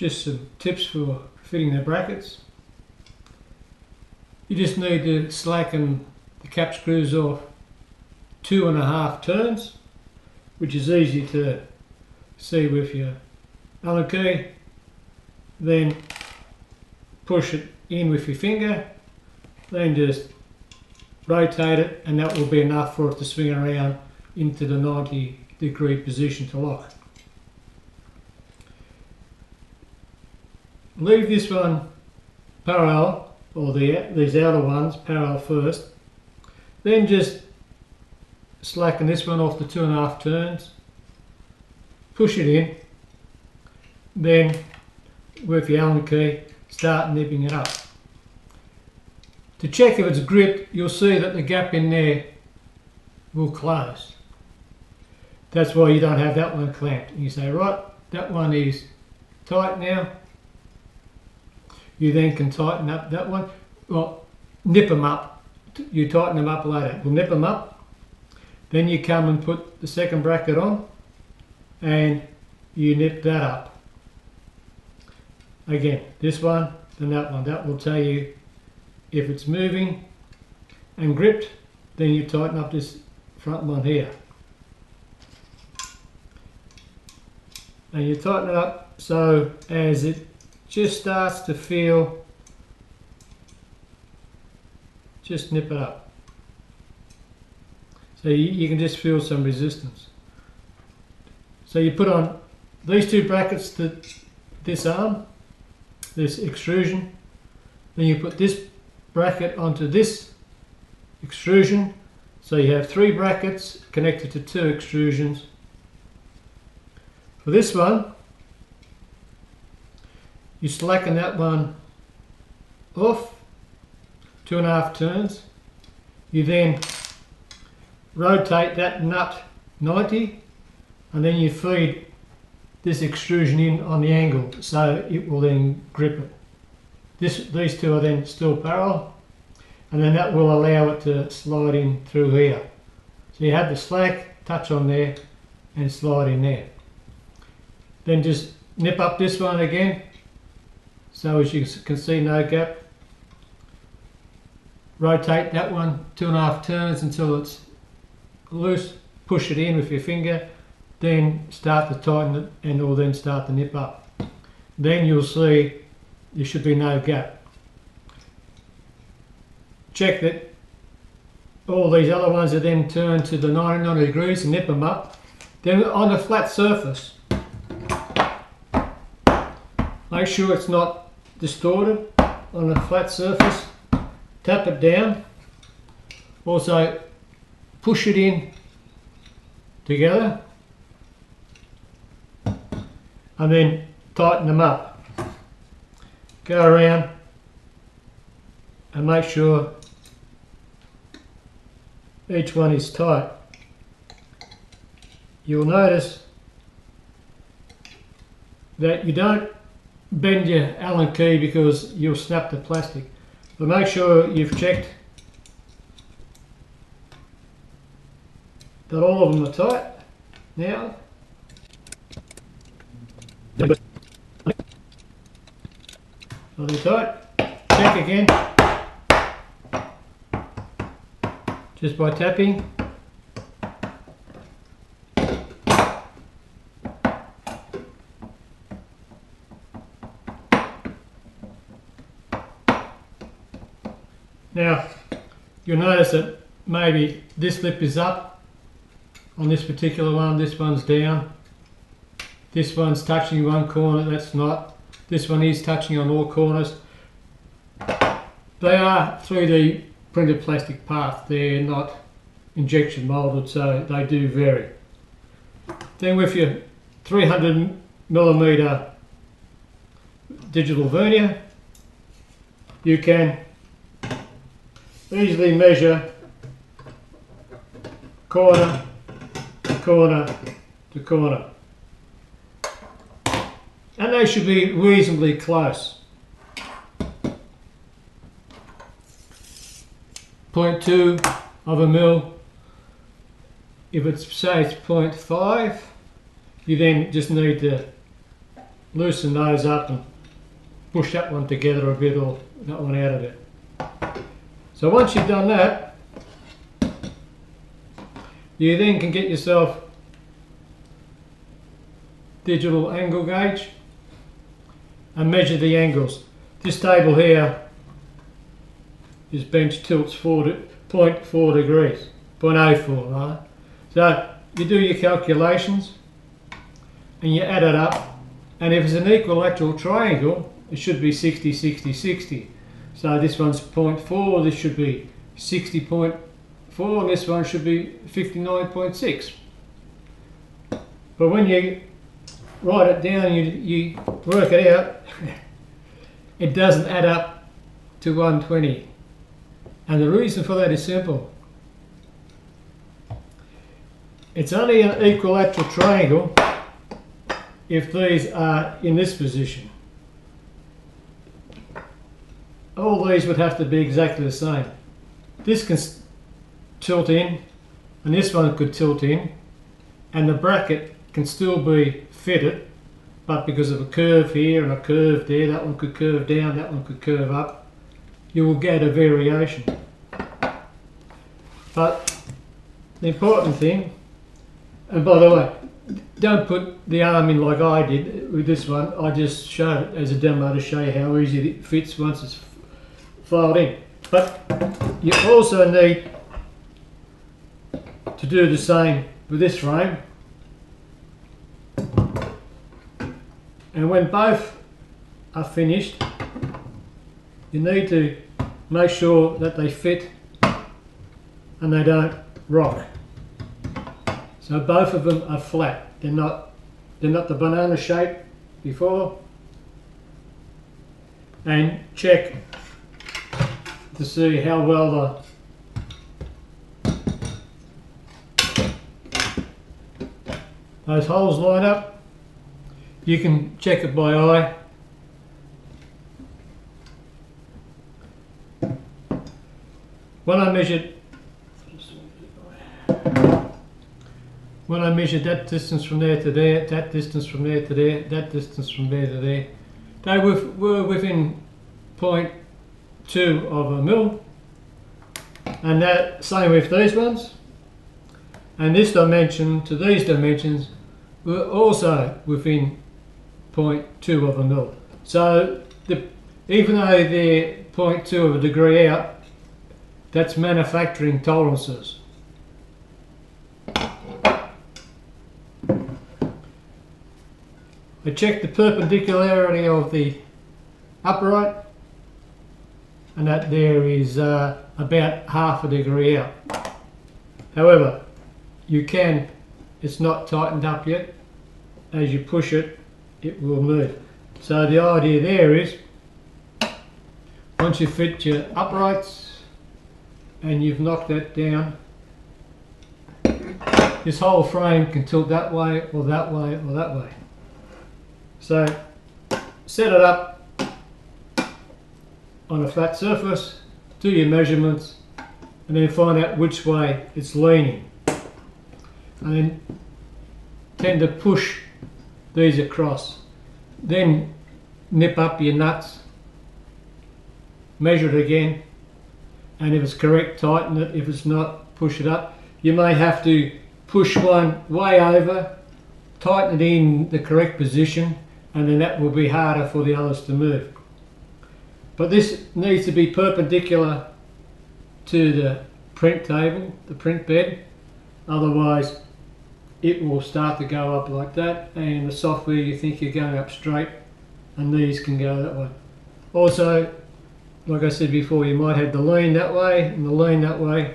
just some tips for fitting the brackets. You just need to slacken the cap screws off 2.5 turns, which is easy to see with your Allen key. Then push it in with your finger, then just rotate it, and that will be enough for it to swing around into the 90-degree position to lock. Leave this one parallel, or these outer ones parallel first, then just slacken this one off to 2.5 turns, push it in, then with your Allen key start nipping it up. To check if it's gripped, you'll see that the gap in there will close. That's why you don't have that one clamped. And you say, right, that one is tight now. You then can tighten up that one. Well, nip them up. You tighten them up later. We'll nip them up. Then you come and put the second bracket on and you nip that up. Again, this one, then that one. That will tell you if it's moving and gripped. Then you tighten up this front one here. And you tighten it up so as it just starts to feel, just nip it up. So you can just feel some resistance. So you put on these two brackets to this arm, this extrusion, then you put this bracket onto this extrusion, so you have 3 brackets connected to 2 extrusions. For this one, you slacken that one off 2.5 turns. You then rotate that nut 90, and then you feed this extrusion in on the angle so it will then grip it. These two are then still parallel, and then that will allow it to slide in through here. So you have the slack, touch on there and slide in there. Then just nip up this one again, so as you can see, no gap. Rotate that one 2.5 turns until it's loose, push it in with your finger, then start to tighten it and it will then start to nip up. Then you'll see there should be no gap. Check that all these other ones are then turned to the 90 degrees and nip them up. Then on a flat surface, make sure it's not distorted. On a flat surface, tap it down. Also push it in together and then tighten them up. Go around and make sure each one is tight. You'll notice that you don't bend your Allen key because you'll snap the plastic. But make sure you've checked that all of them are tight. Now, are they tight? Check again, just by tapping. Now, you'll notice that maybe this lip is up on this particular one, this one's down, this one's touching one corner, that's not, this one is touching on all corners. They are 3D printed plastic parts, they're not injection molded, so they do vary. Then with your 300mm digital vernier, you can easily measure corner to corner to corner, and they should be reasonably close. 0.2 of a mil. If it's, say it's 0.5, you then just need to loosen those up and push that one together a bit or that one out of it. So once you've done that, you then can get yourself digital angle gauge and measure the angles. This table here is bench tilts 0.4 degrees, 0.04, right? So you do your calculations and you add it up, and if it's an equilateral triangle, it should be 60, 60, 60. So this one's 0.4, this should be 60.4, and this one should be 59.6. But when you write it down, you work it out, it doesn't add up to 120. And the reason for that is simple. It's only an equilateral triangle if these are in this position. All these would have to be exactly the same. This can tilt in, and this one could tilt in, and the bracket can still be fitted, but because of a curve here and a curve there, that one could curve down, that one could curve up, you will get a variation. But the important thing, and by the way, don't put the arm in like I did with this one. I just showed it as a demo to show you how easy it fits once it's filed in. But you also need to do the same with this frame. And when both are finished, you need to make sure that they fit and they don't rock. So both of them are flat. They're not the banana shape before. And check to see how well those holes line up. You can check it by eye. When I measured that distance from there to there, that distance from there to there, that distance from there to there, they were within 0.2 of a mil, and that same with these ones. And this dimension to these dimensions were also within 0.2 of a mil. So even though they're 0.2 of a degree out, that's manufacturing tolerances. I checked the perpendicularity of the upright, and that there is about half a degree out. However, it's not tightened up yet. As you push it, it will move. So the idea there is, once you fit your uprights and you've knocked that down, this whole frame can tilt that way or that way or that way. So set it up on a flat surface, do your measurements, and then find out which way it's leaning. And then tend to push these across. Then nip up your nuts, measure it again, and if it's correct, tighten it. If it's not, push it up. You may have to push one way over, tighten it in the correct position, and then that will be harder for the others to move. But this needs to be perpendicular to the print table, the print bed, otherwise it will start to go up like that, and the software you think you're going up straight, and these can go that way. Also, like I said before, you might have the lean that way and the lean that way,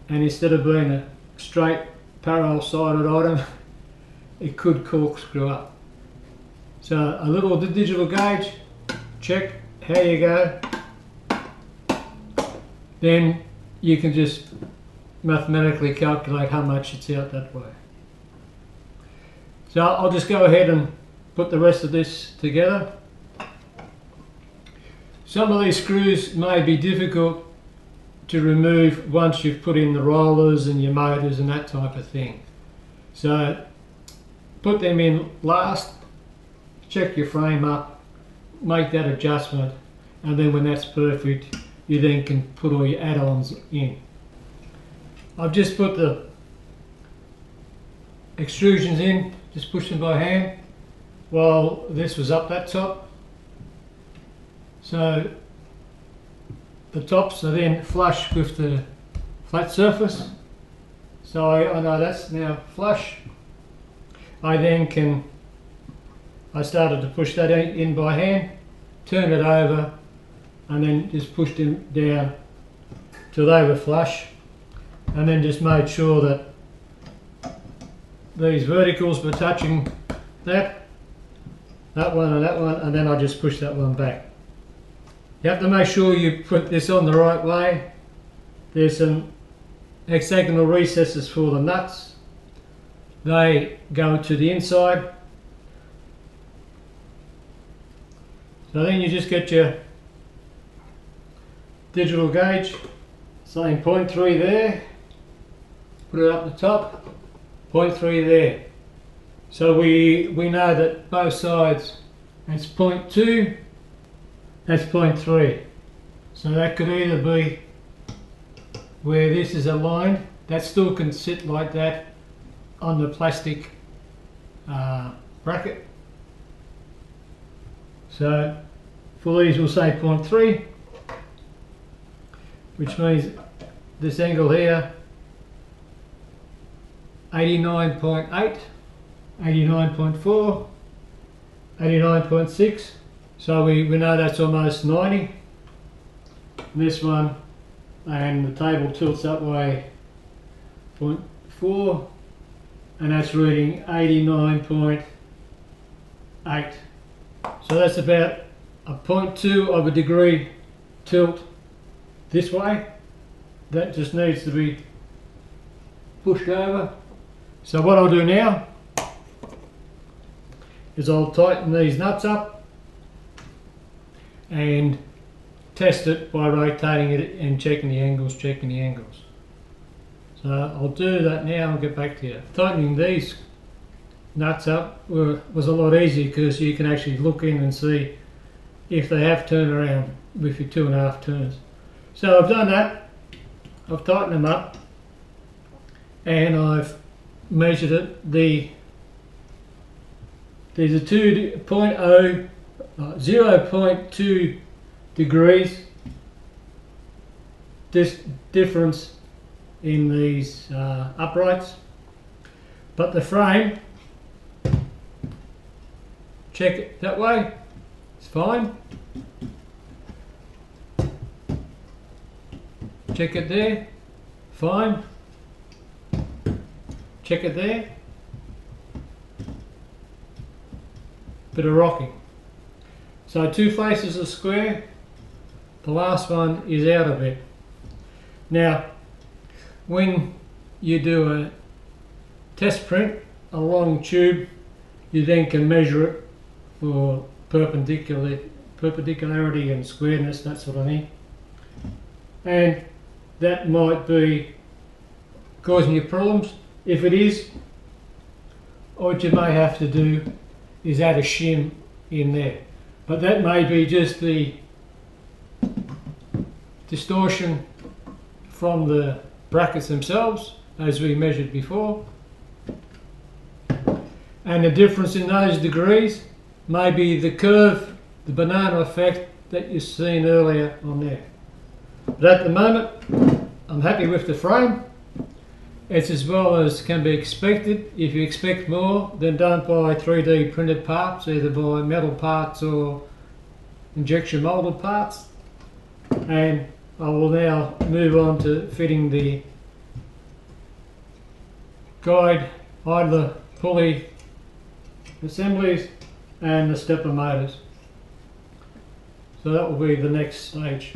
and instead of being a straight parallel sided item, it could corkscrew up. So a little digital gauge, check how you go, then you can just mathematically calculate how much it's out that way. So I'll just go ahead and put the rest of this together. Some of these screws may be difficult to remove once you've put in the rollers and your motors and that type of thing. So put them in last, check your frame up, make that adjustment, and then when that's perfect, you then can put all your add-ons in. I've just put the extrusions in, just push them by hand while this was up that top. So the tops are then flush with the flat surface. So I know that's now flush. I started to push that in by hand, turn it over, and then just pushed them down till they were flush, and then just made sure that these verticals were touching that one, and then I just pushed that one back. You have to make sure you put this on the right way. There's some hexagonal recesses for the nuts. They go to the inside. So then you just get your digital gauge, saying 0.3 there, put it up the top, 0.3 there. So we know that both sides, that's 0.2, that's 0.3. So that could either be where this is aligned, that still can sit like that on the plastic bracket. So for these we'll say 0.3, which means this angle here 89.8, 89.4, 89.6. So we know that's almost 90. This one, and the table tilts that way, 0.4, and that's reading 89.8. So that's about a 0.2 of a degree tilt this way. That just needs to be pushed over. So what I'll do now is I'll tighten these nuts up and test it by rotating it and checking the angles, So I'll do that now and get back to you. Tightening these nuts up was a lot easier because you can actually look in and see if they have turned around with your 2.5 turns. So I've done that, I've tightened them up, and I've measured it. These are 0.2 degrees this difference in these uprights, but the frame, check it that way, it's fine. Check it there, fine. Check it there, bit of rocking. So two faces are square, the last one is out a bit. Now when you do a test print, a long tube, you then can measure it for perpendicularity and squareness, that sort of thing. And that might be causing you problems. If it is, what you may have to do is add a shim in there. But that may be just the distortion from the brackets themselves, as we measured before. And the difference in those degrees may be the curve, the banana effect that you've seen earlier on there. But at the moment, I'm happy with the frame. It's as well as can be expected. If you expect more, then don't buy 3D printed parts, either buy metal parts or injection molded parts. And I will now move on to fitting the guide, idler, pulley assemblies and the stepper motors. So that will be the next stage.